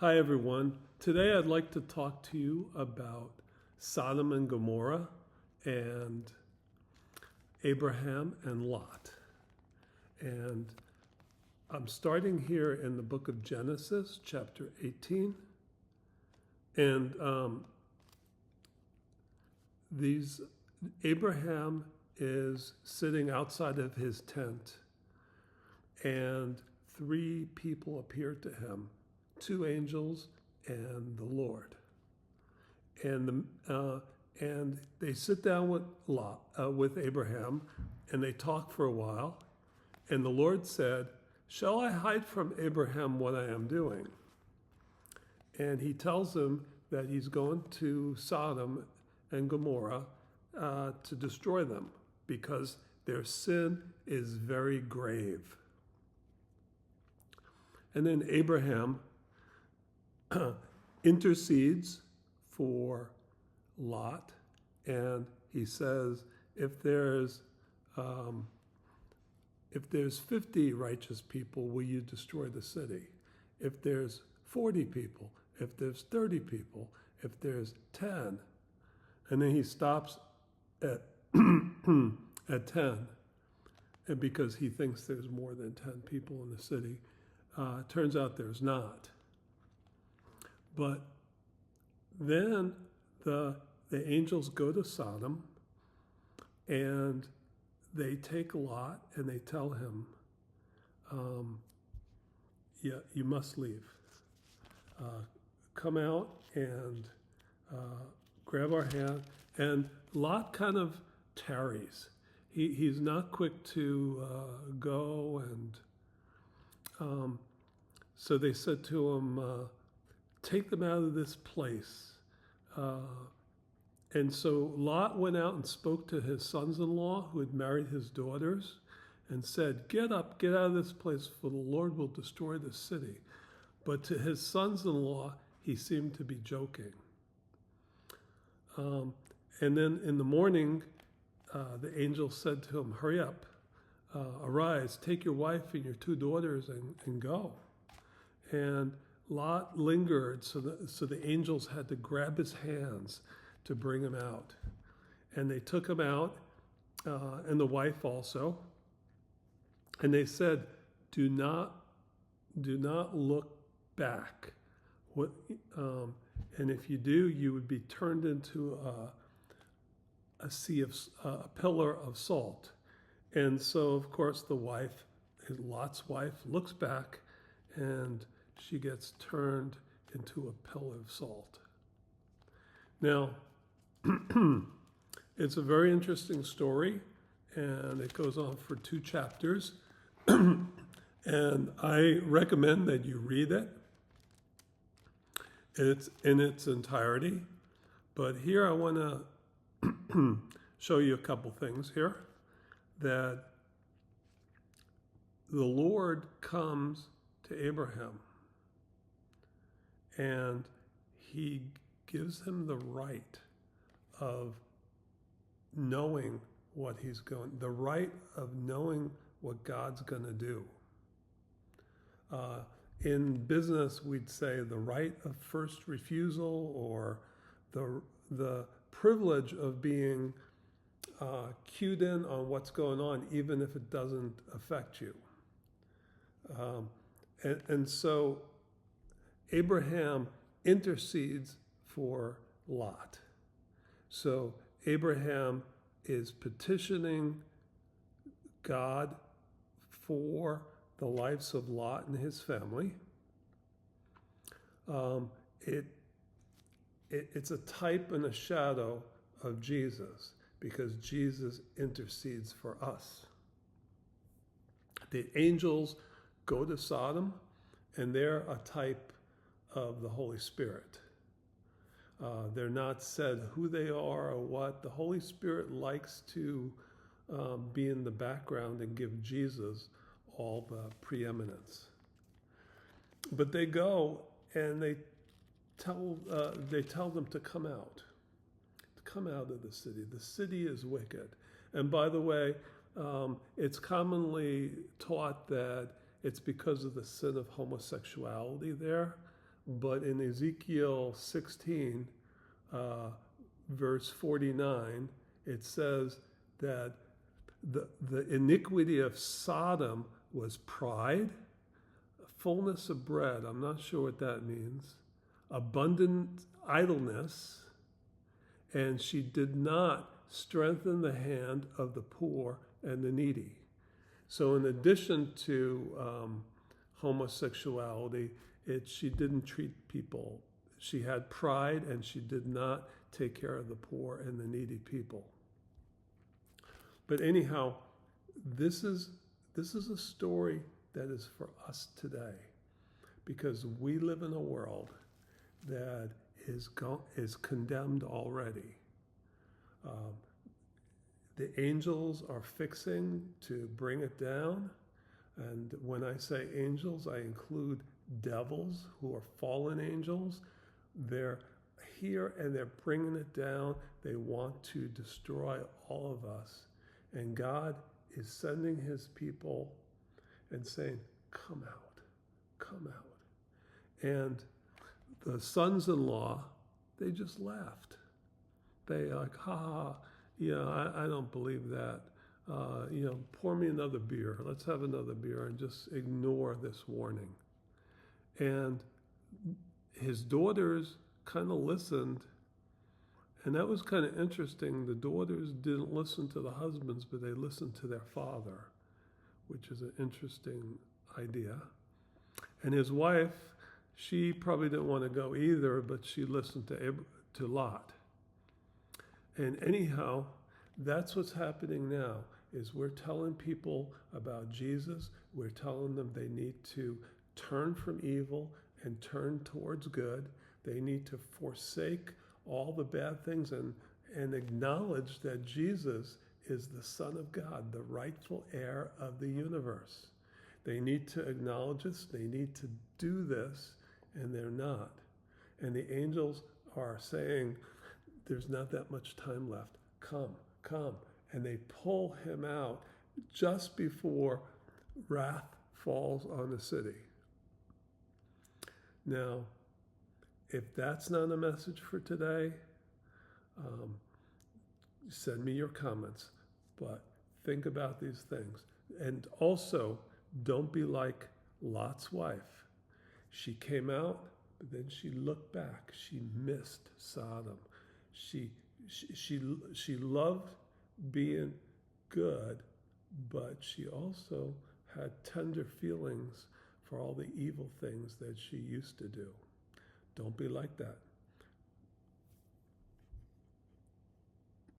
Hi, everyone. Today I'd like to talk to you about Sodom and Gomorrah and Abraham and Lot. And I'm starting here in the book of Genesis, chapter 18. And Abraham is sitting outside of his tent, and three people appear to him, two angels and the Lord. And they sit down with Abraham, and they talk for a while. And the Lord said, "Shall I hide from Abraham what I am doing?" And he tells them that he's going to Sodom and Gomorrah to destroy them because their sin is very grave. And then Abraham intercedes for Lot, and he says, if there's 50 righteous people, will you destroy the city? If there's 40 people, if there's 30 people, if there's 10, and then he stops at at 10, and because he thinks there's more than 10 people in the city. Turns out there's not. But then the angels go to Sodom, and they take Lot and they tell him, yeah, you must leave. Come out and grab our hand. And Lot kind of tarries. He's not quick to go, and so they said to him, take them out of this place. And so Lot went out and spoke to his sons-in-law who had married his daughters and said, get up, get out of this place, for the Lord will destroy this city. But to his sons-in-law, he seemed to be joking. And then in the morning, the angel said to him, hurry up, arise, take your wife and your two daughters and go. And Lot lingered, so the angels had to grab his hands to bring him out. And they took him out, and the wife also. And they said, do not look back. And if you do, you would be turned into a pillar of salt. And so, of course, the wife, Lot's wife, looks back, and she gets turned into a pillar of salt. Now, it's a very interesting story, and it goes on for 2 chapters. And I recommend that you read it. It's in its entirety. But here I want to show you a couple things here. That the Lord comes to Abraham, and he gives him the right of knowing what he's going, the right of knowing what God's going to do. In business, we'd say the right of first refusal, or the privilege of being cued in on what's going on, even if it doesn't affect you. And so Abraham intercedes for Lot. So Abraham is petitioning God for the lives of Lot and his family. It's a type and a shadow of Jesus, because Jesus intercedes for us. The angels go to Sodom, and they're a type of the Holy Spirit. They're not said who they are or what. The Holy Spirit likes to be in the background and give Jesus all the preeminence. But they go and they tell them to come out of the city. The city is wicked. And by the way, it's commonly taught that it's because of the sin of homosexuality there. But in Ezekiel 16, verse 49, it says that the iniquity of Sodom was pride, fullness of bread, I'm not sure what that means, abundant idleness, and she did not strengthen the hand of the poor and the needy. So in addition to homosexuality, she didn't treat people. She had pride, and she did not take care of the poor and the needy people. But anyhow, this is a story that is for us today, because we live in a world that is condemned already. The angels are fixing to bring it down. And when I say angels, I include devils who are fallen angels. They're here and they're bringing it down. They want to destroy all of us. And God is sending his people and saying, come out, come out. And the sons-in-law, they just laughed. They like, ha ha, yeah, I don't believe that. Pour me another beer. Let's have another beer, and just ignore this warning. And his daughters kind of listened, and that was kind of interesting. The daughters didn't listen to the husbands, but they listened to their father, which is an interesting idea. And his wife, she probably didn't want to go either, but she listened to Lot. And anyhow, that's what's happening now, is we're telling people about Jesus. We're telling them they need to turn from evil and turn towards good. They need to forsake all the bad things and acknowledge that Jesus is the Son of God, the rightful heir of the universe. They need to acknowledge this. They need to do this, and they're not. And the angels are saying, there's not that much time left. Come, come. And they pull him out just before wrath falls on the city. Now, if that's not a message for today, send me your comments. But think about these things. And also, don't be like Lot's wife. She came out, but then she looked back. She missed Sodom. She loved being good, but she also had tender feelings for all the evil things that she used to do. Don't be like that.